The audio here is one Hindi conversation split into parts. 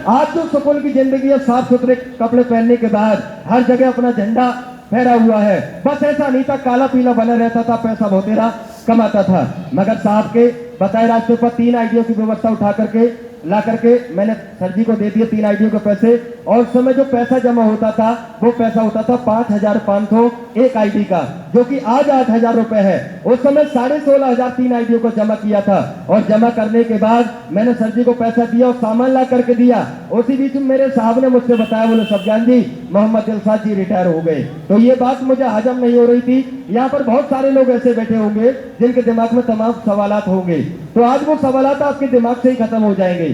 आज जो सुकून की जिंदगी है, साफ सुथरे कपड़े पहनने के बाद हर जगह अपना झंडा फहरा हुआ है। बस ऐसा नहीं था, काला पीला बना रहता था, पैसा बहुतेरा कमाता था। मगर साहब के बताए रास्ते पर 3 आईडियों की व्यवस्था उठा करके ला करके मैंने सर जी को दे दिए 3 आईडियों के पैसे। और उस समय जो पैसा जमा होता था वो पैसा होता था 5,500 एक आईडी का, जो कि आज 8,000 रुपए है। उस समय 16,500 3 आईडियों को जमा किया था। और जमा करने के बाद मैंने सर जी को पैसा दिया और सामान ला करके दिया। उसी बीच में मेरे साहब ने मुझसे बताया, बोले सफजान जी मोहम्मद दिलशाद जी रिटायर हो गए। तो ये बात मुझे हजम नहीं हो रही थी। यहाँ पर बहुत सारे लोग ऐसे बैठे होंगे जिनके दिमाग में तमाम सवालात होंगे, तो आज वो सवालात आपके दिमाग से ही खत्म हो जाएंगे,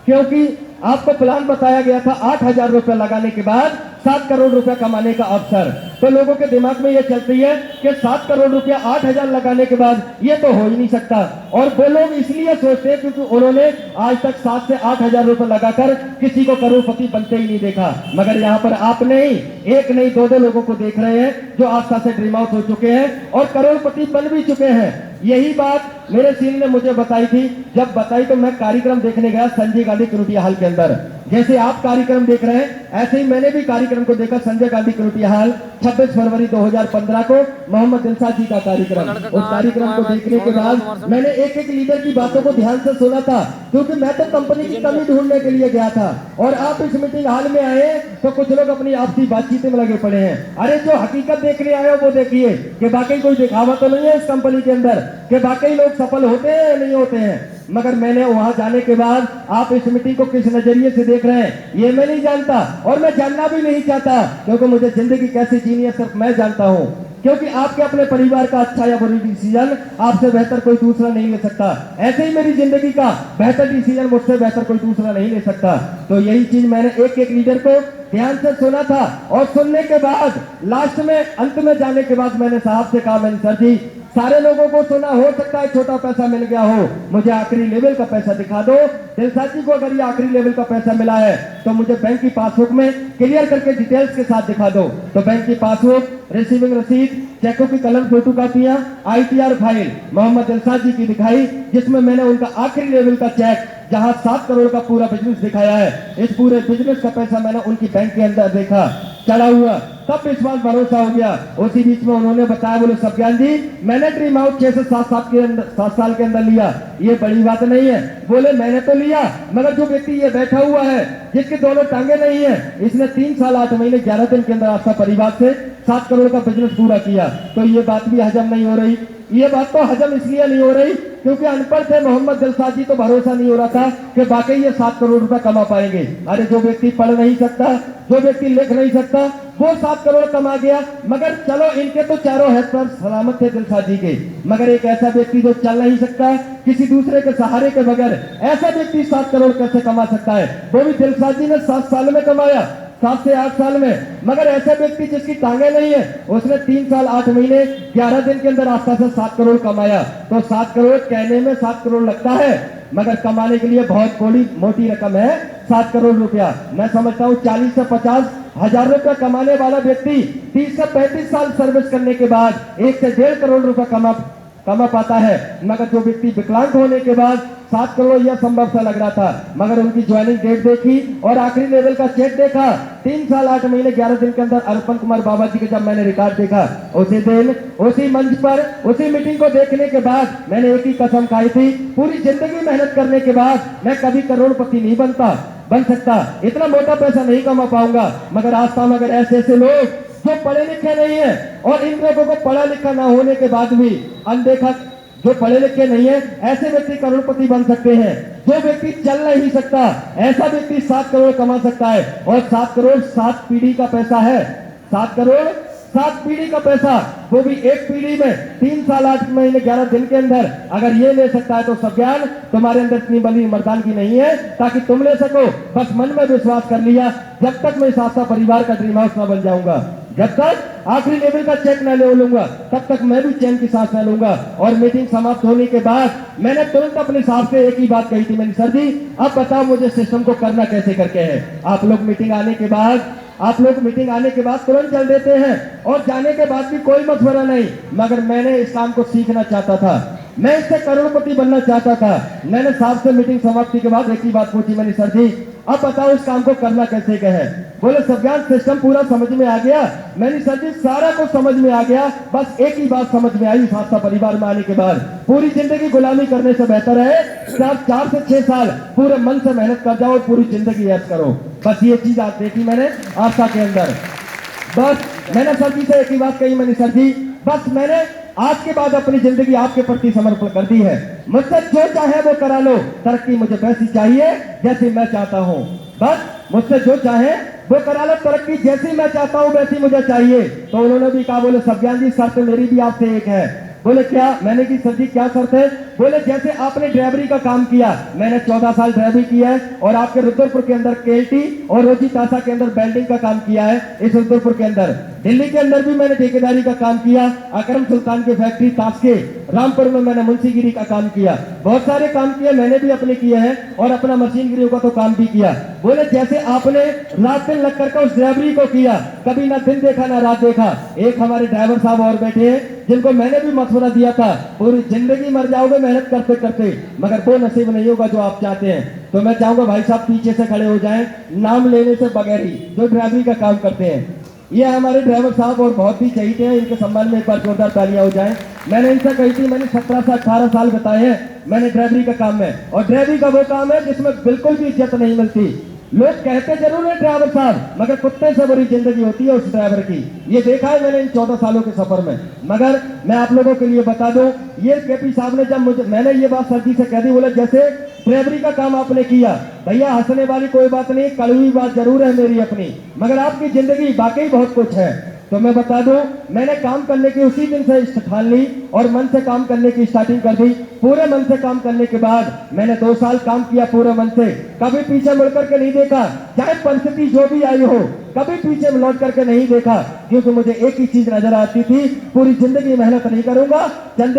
क्योंकि आपको प्लान बताया गया था 8,000 रुपए लगाने के बाद 7 करोड़ रुपए कमाने का अवसर। तो लोगों के दिमाग में ये चलती है कि 7 करोड़ रुपया 8,000 लगाने के बाद ये तो हो ही नहीं सकता। और वो लोग इसलिए सोचते हैं क्योंकि उन्होंने आज तक 7 से 8,000 रुपए लगाकर किसी को करोड़पति बनते ही नहीं देखा। मगर यहाँ पर आप नहीं, एक नहीं, 2 लोगों को देख रहे हैं जो आस्था से ड्रीम आउट हो चुके हैं और करोड़पति बन भी चुके हैं। यही बात मेरे सीन ने मुझे बताई थी। जब बताई तो मैं कार्यक्रम देखने गया संजय गांधी करोटिया हाल के अंदर। जैसे आप कार्यक्रम देख रहे हैं ऐसे ही मैंने भी कार्यक्रम को देखा, संजय गांधी करोटिया हाल 26 फरवरी 2015 को मोहम्मद दिलशाद जी का कार्यक्रम। उस कार्यक्रम को देखने के बाद मैंने एक एक लीडर की बातों को ध्यान से सुना था, क्योंकि मैं तो कंपनी की कमी ढूंढने के लिए गया था। और आप इस मीटिंग हाल में आए तो कुछ लोग अपनी आपसी बातचीत में लगे पड़े हैं। अरे जो हकीकत देखने आए हो वो देखिए कि बाकी कोई दिखावा तो नहीं है इस कंपनी के अंदर, कि बाकी लोग सफल होते हैं या नहीं होते हैं। मगर मैंने वहां जाने के बाद आप इस मीटिंग को किस नजरिए से देख रहे हैं ये मैं नहीं जानता, और मैं जानना भी नहीं चाहता, क्योंकि मुझे जिंदगी कैसी जीनी है सिर्फ मैं जानता हूं। क्योंकि आपके अपने परिवार का अच्छा या बुरी डिसीजन आपसे बेहतर कोई दूसरा नहीं ले सकता। ऐसे ही मेरी जिंदगी का बेहतर डिसीजन मुझसे बेहतर कोई दूसरा नहीं ले सकता। तो यही चीज मैंने एक एक लीडर को ध्यान से सुना था। और सुनने के बाद लास्ट में अंत में जाने के बाद मैंने साहब से कहा, मैंने सर जी सारे लोगों को सुना, हो सकता है छोटा पैसा मिल गया हो, मुझे आखिरी लेवल का पैसा दिखा दो। दिलशाद जी को अगर ये आखिरी लेवल का पैसा मिला है तो मुझे बैंक की पासबुक में क्लियर करके डिटेल्स के साथ दिखा दो। तो बैंक की पासबुक, रिसीविंग रसीद, चेकों की कलर फोटो कापियां, ITR फाइल मोहम्मद दिलशाद जी की दिखाई, जिसमें मैंने उनका आखिरी लेवल का चेक जहां 7 करोड़ का पूरा बिजनेस दिखाया है, इस पूरे बिजनेस का पैसा मैंने उनकी बैंक के अंदर देखा चढ़ा हुआ, तब विश्वास भरोसा हो गया। उसी बीच में उन्होंने बताया, बोले सफजान जी मैंने ड्रीम आउट 6 से 7 साल के अंदर लिया, ये बड़ी बात नहीं है। बोले मैंने तो लिया, मगर जो व्यक्ति ये बैठा हुआ है जिसके दोनों टांगे नहीं है, इसने 3 साल 8 महीने 11 दिन के अंदर आपका परिवार से 7 करोड़ का बिजनेस पूरा किया। तो ये बात भी हजम नहीं हो रही। ये बात तो हजम इसलिए नहीं हो रही क्योंकि अनपढ़ थे मोहम्मद दिलशाद जी, तो भरोसा नहीं हो रहा था कि वाकई ये 7 करोड़ रुपए कमा पाएंगे। अरे जो व्यक्ति पढ़ नहीं सकता, जो व्यक्ति लिख नहीं सकता, वो 7 करोड़ कमा गया। मगर चलो इनके तो चारों हाथ पर सलामत थे दिलशाद जी के, मगर एक ऐसा व्यक्ति जो चल नहीं सकता किसी दूसरे के सहारे के बगैर, ऐसा व्यक्ति 7 करोड़ कैसे कमा सकता है? वो भी दिलशाद जी ने 7 साल में कमाया, 7 से 8 साल में। मगर ऐसा व्यक्ति जिसकी टांगे नहीं है उसने 3 साल 8 महीने 11 दिन के अंदर आस्था से 7 करोड़ कमाया। तो 7 करोड़ कहने में 7 करोड़ लगता है, मगर कमाने के लिए बहुत बड़ी मोटी रकम है 7 करोड़ रुपया। मैं समझता हूँ 40 से 50 हजार रुपया कमाने वाला व्यक्ति 30 से 35 साल सर्विस करने के बाद 1 से 1.5 करोड़ रुपया कमा पाता है। मगर जो व्यक्ति विकलांग होने के बाद 7 करोड़ यह संभव सा लग रहा था, मगर उनकी ज्वाइनिंग डेट देखी और आखिरी लेवल का चेक देखा, 3 साल 8 महीने 11 दिन के अंदर अर्पण कुमार बाबा जी के जब मैंने रिकॉर्ड देखा, उसी दिन उसी मंच पर उसी मीटिंग को देखने के बाद मैंने एक ही कसम खाई थी, पूरी जिंदगी मेहनत करने के बाद मैं कभी करोड़पति नहीं बन सकता, इतना मोटा पैसा नहीं कमा पाऊंगा। मगर आस्था में अगर ऐसे लोग जो पढ़े लिखे नहीं है, और इन लोगों को पढ़ा लिखा ना होने के बाद भी अनदेखा, जो पढ़े लिखे नहीं है ऐसे व्यक्ति करोड़पति बन सकते हैं। जो व्यक्ति चल नहीं सकता ऐसा व्यक्ति 7 करोड़ कमा सकता है। और 7 करोड़ 7 पीढ़ी का पैसा है। 7 करोड़ 7 पीढ़ी का पैसा, वो भी एक पीढ़ी में 3 साल 8 महीने 11 दिन के अंदर अगर ये ले सकता है तो सफजान तुम्हारे अंदर इतनी बड़ी मर्दानगी नहीं है ताकि तुम ले सको। बस मन में विश्वास कर लिया, जब तक मैं इस आस्था परिवार का ड्रीम हाउस ना बन जाऊंगा, जब तक आखिरी लेवल का चेक न ले लूंगा, तब तक मैं भी चैन की सांस न लूंगा। और मीटिंग समाप्त होने के बाद मैंने तुरंत अपने साहब से एक ही बात कही थी, मैंने सर जी अब बताओ मुझे सिस्टम को करना कैसे करके है। आप लोग मीटिंग आने के बाद तुरंत चल देते हैं और जाने के बाद भी कोई मशवरा नहीं, मगर मैंने इस काम को सीखना चाहता था। मैं इससे करोड़पति बनना चाहता था। मैंने साहब से मीटिंग समाप्ति के बाद एक ही बात पूछी, मैंने सर जी अब बताओ इस काम को करना कैसे का है। बोले सब्जान सिस्टम पूरा समझ में आ गया। मैंने सर जी सारा कुछ समझ में आ गया, बस एक ही बात समझ में आई संस्था परिवार में आने के बाद, पूरी जिंदगी गुलामी करने से बेहतर है कि आप 4 से 6 साल पूरे मन से मेहनत कर जाओ और पूरी जिंदगी ऐश करो। बस ये चीज आप देखी मैंने आस्था के अंदर। बस मैंने सर जी से एक ही बात कही, मैंने सर जी बस मैंने आज के बाद अपनी जिंदगी आपके प्रति समर्पण कर दी है। मुझसे जो चाहे वो करा लो, तरक्की मुझे वैसी चाहिए जैसी मैं चाहता हूँ। बस मुझसे जो चाहे वो करा लो, तरक्की जैसी मैं चाहता हूँ वैसी मुझे चाहिए। तो उन्होंने भी कहा, बोले सब्जान जी शर्त मेरी भी आपसे एक है। बोले क्या? मैंने की सर जी क्या शर्त है? बोले जैसे आपने ड्राइवरी का काम किया, मैंने 14 साल ड्राइवरी किया है और आपके रुद्रपुर के अंदर केएलटी और रोजी तासा के अंदर वेल्डिंग का काम किया है। इस रुद्रपुर के अंदर दिल्ली के अंदर भी मैंने ठेकेदारी का काम किया, अकरम सुल्तान की फैक्ट्री ताश के रामपुर में मैंने मुंशीगिरी का काम किया, बहुत सारे काम किए मैंने भी अपने किए हैं और अपना मशीनगिरियों का तो काम भी किया। बोले जैसे आपने रात दिन लग करके उस ड्राइवरी को किया, कभी ना दिन देखा ना रात देखा। एक हमारे ड्राइवर साहब और बैठे हैं जिनको मैंने भी मशवरा दिया था, पूरी जिंदगी मर जाओगे मेहनत करते करते, मगर वो नसीब नहीं होगा जो आप चाहते हैं। तो मैं चाहूंगा भाई साहब पीछे से खड़े हो जाएं, नाम लेने से बगैर ही, जो ड्राइवरी का काम करते हैं। ये हमारे ड्राइवर साहब और बहुत ही चाहिए हैं, इनके सम्मान में एक बार जोरदार तालियां हो जाएं। मैंने इनसे कही थी, मैंने 17 से 18 साल बताए हैं मैंने ड्राइवरी का काम में, और ड्राइवरी का वो काम है जिसमें बिल्कुल भी इज्जत नहीं मिलती। लोग कहते जरूर है ड्राइवर साहब, मगर कुत्ते से बुरी जिंदगी होती है उस ड्राइवर की। ये देखा है मैंने इन 14 सालों के सफर में। मगर मैं आप लोगों के लिए बता दूं, ये केपी साहब ने जब मैंने ये बात सर जी से कह दी, बोले जैसे ड्राइवरी का काम आपने किया, भैया हंसने वाली कोई बात नहीं, कड़वी बात जरूर है मेरी अपनी, मगर आपकी जिंदगी वाकई बहुत कुछ है। तो मैं बता दूं, मैंने काम करने की उसी दिन से ठान ली और मन से काम करने की स्टार्टिंग कर दी। पूरे मन से काम करने के बाद मैंने 2 साल काम किया पूरे मन से, कभी पीछे मुड़ करके नहीं देखा, चाहे परिस्थिति जो भी आई हो, कभी पीछे लौट करके नहीं देखा, क्योंकि मुझे एक ही चीज नजर आती थी, पूरी जिंदगी मेहनत नहीं करूंगा, चंद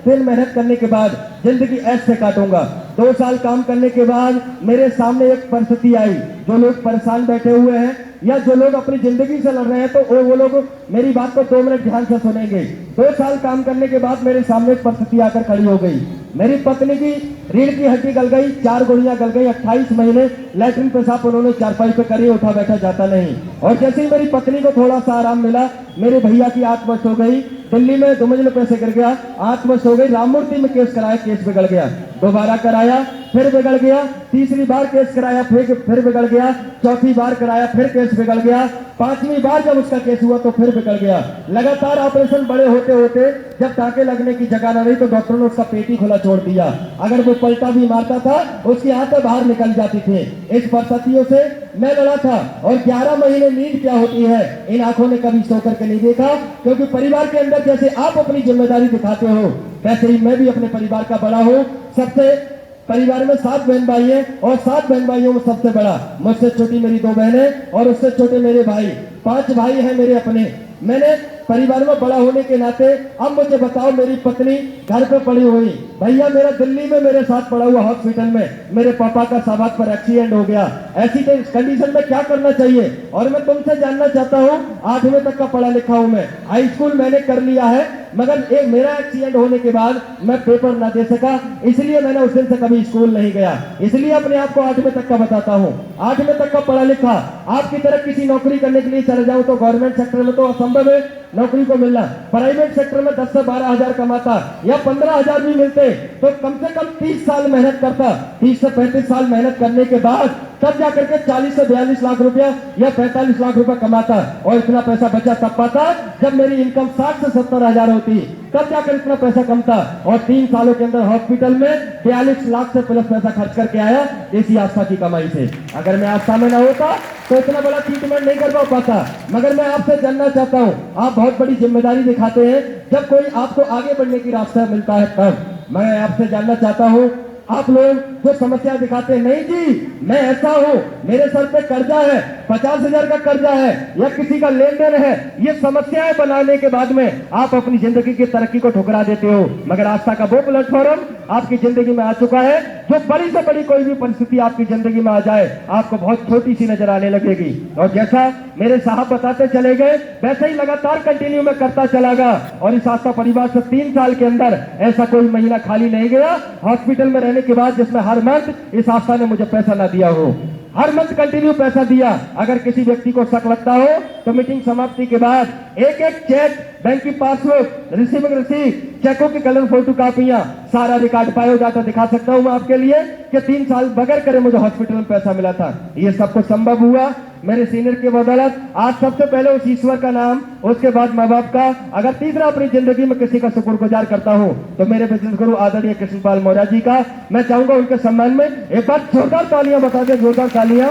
दिन मेहनत करने के बाद जिंदगी ऐसे काटूंगा। 2 साल काम करने के बाद मेरे सामने एक परिस्थिति आई, जो लोग परेशान बैठे हुए हैं या जो लोग अपनी जिंदगी से लड़ रहे हैं, तो वो लोग मेरी बात को 2 मिनट ध्यान से सुनेंगे। 2 साल काम करने के बाद मेरे सामने एक परिस्थिति आकर खड़ी हो गई। मेरी पत्नी की रीढ़ की हड्डी गल गई, 4 गोलियां गल गई, 28 महीने लैट्रिन पेशाब उन्होंने चारपाई पे करी, उठा बैठा जाता नहीं। और जैसे ही मेरी पत्नी को थोड़ा सा आराम मिला, मेरे भैया की आत्महत्या हो गई, दिल्ली में 2 मंजिल पैसे गिर गया, आत्महत्या हो गई, राममूर्ति में केस कराया, केस बिगड़ गया, दोबारा कराया फिर बिगड़ गया, तीसरी बार केस कराया फिर बिगड़ गया, चौथी बार कराया फिर केस बिगड़ गया, 5वीं बार जब उसका केस हुआ तो फिर बिगड़ गया। लगातार ऑपरेशन बड़े होते होते जब टाके लगने की जगह न रही तो डॉक्टर ने उसका पेट ही खुला छोड़ दिया। अगर वो पलटा भी मारता था उसकी आंखें बाहर निकल जाती थी। इस परिस्थितियों से मैं लड़ा था और 11 महीने नींद क्या होती है इन आंखों ने कभी सो करके नहीं देखा, क्योंकि परिवार के अंदर जैसे आप अपनी जिम्मेदारी दिखाते हो वैसे ही मैं भी अपने परिवार का बड़ा हूँ। सबसे परिवार में 7 बहन भाई हैं और 7 बहन भाइयों में सबसे बड़ा, मुझसे छोटी मेरी 2 बहनें और उससे छोटे मेरे भाई, 5 भाई हैं मेरे अपने। मैंने परिवार में बड़ा होने के नाते अब मुझे बताओ, मेरी पत्नी घर पे पड़ी हुई, भैया मेरा दिल्ली में मेरे साथ पड़ा हुआ हॉस्पिटल में, मेरे पापा का साबात पर एक्सीडेंट हो गया। ऐसी कंडीशन में क्या करना चाहिए? और मैं तुमसे जानना चाहता हूँ, 8वीं तक का पढ़ा लिखा हूँ मैं, हाई स्कूल मैंने कर लिया है, मगर एक मेरा एक्सीडेंट होने के बाद मैं पेपर ना दे सका, इसलिए मैंने उस दिन से कभी स्कूल नहीं गया। इसलिए अपने आप को 8वीं तक का बताता हूँ। 8वीं तक का पढ़ा लिखा, आपकी तरह किसी नौकरी करने के लिए चले जाऊं तो गवर्नमेंट सेक्टर में तो असंभव है नौकरी को मिलना। प्राइवेट सेक्टर में 10 से 12 हजार कमाता या 15 हजार भी मिलते तो कम से कम 30 साल मेहनत करता। 30 से 35 साल मेहनत करने के बाद तब जाकर के 40 से 42 लाख रुपया या 45 लाख रुपया कमाता, और इतना पैसा बचा तब पाता जब मेरी इनकम 60 से 70 हजार होती, तब जाकर इतना पैसा कमता। और 3 सालों के अंदर हॉस्पिटल में 42 लाख से प्लस पैसा खर्च करके आया इसी आस्था की कमाई से। अगर मैं आस्था में ना होता तो इतना बड़ा ट्रीटमेंट नहीं कर पाता। मगर मैं आपसे जानना चाहता हूँ, आप बहुत बड़ी जिम्मेदारी दिखाते हैं जब कोई आपको आगे बढ़ने की रास्ता मिलता है तब। मैं आपसे जानना चाहता हूँ, आप लोग जो समस्या दिखाते हैं, नहीं जी मैं ऐसा हूं, मेरे सर पे कर्जा है, 50 हजार का कर्जा है या किसी का लेन देन है, ये समस्याएं बनाने के बाद में आप अपनी जिंदगी की तरक्की को ठुकरा देते हो। मगर आस्था का वो प्लेटफॉर्म आपकी जिंदगी में आ चुका है। जो बड़ी से बड़ी कोई भी परिस्थिति आपकी जिंदगी में आ जाए, आपको बहुत छोटी सी नजर आने लगेगी। और जैसा मेरे साहब बताते चले गए, वैसे ही लगातार कंटिन्यू में करता चला गया। और इस आस्था परिवार से 3 साल के अंदर ऐसा कोई महीना खाली नहीं गया हॉस्पिटल में रहने के बाद जिसमें हर मंथ इस आस्था ने मुझे पैसा ना दिया हो। हर मंथ कंटिन्यू पैसा दिया। अगर किसी व्यक्ति को शक लगता हो तो मीटिंग समाप्ति के बाद एक एक चेक, बैंक की पासबुक, रिसीविंग रिसीट, चेकों की कलर फोटो कापियां, सारा रिकॉर्ड पाया जाता दिखा सकता हूं मैं आपके लिए कि 3 साल बगैर करे मुझे हॉस्पिटल में पैसा मिला था। ये सब कुछ संभव हुआ मेरे सीनियर की बदौलत। आज सबसे पहले उस ईश्वर का नाम, उसके बाद माँ बाप का, अगर तीसरा अपनी जिंदगी में किसी का शुक्रगुजार करता हूं तो मेरे बिजनेस गुरु आदरणीय कृष्णपाल मौर्य जी का। मैं चाहूंगा उनके सम्मान में एक बार जोरदार तालियां बता दें, जोरदार तालियां।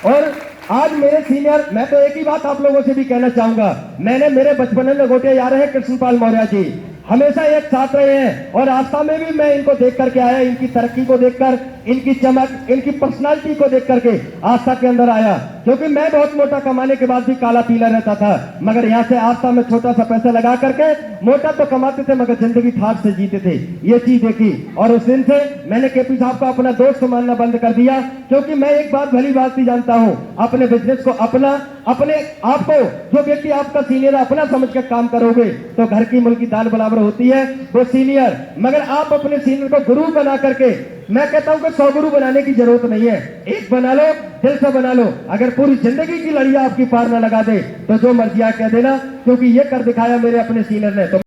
और आज मेरे सीनियर, मैं तो एक ही बात आप लोगों से भी कहना चाहूंगा, मैंने मेरे बचपन में गोटे यार है कृष्णपाल मौर्य जी, हमेशा एक साथ रहे हैं। और आस्था में भी मैं इनको देख करके आया, इनकी तरक्की को देखकर, इनकी चमक, इनकी पर्सनालिटी को देख करके आस्था के अंदर आया। क्योंकि मैं बहुत मोटा कमाने के बाद भी काला पीला रहता था, मगर यहाँ से आस्था में छोटा सा पैसा लगा करके मोटा तो कमाते थे मगर जिंदगी ठाठ से जीते थे। ये चीज देखी और उस दिन से मैंने केपी साहब को अपना दोस्त मानना बंद कर दिया। क्योंकि मैं एक बात भली बात ही जानता हूं, अपने बिजनेस को अपना, अपने आप को, जो व्यक्ति आपका सीनियर अपना समझ कर काम करोगे तो घर की मुल्क की दाल बराबर होती है वो सीनियर। मगर आप अपने सीनियर को गुरु बना करके, मैं कहता हूं कि 100 गुरु बनाने की जरूरत नहीं है, एक बना लो, दिल से बना लो। अगर पूरी जिंदगी की लड़ियां आपकी पार ना लगा दे तो जो मर्जी कह देना, क्योंकि ये कर दिखाया मेरे अपने सीनियर ने। तो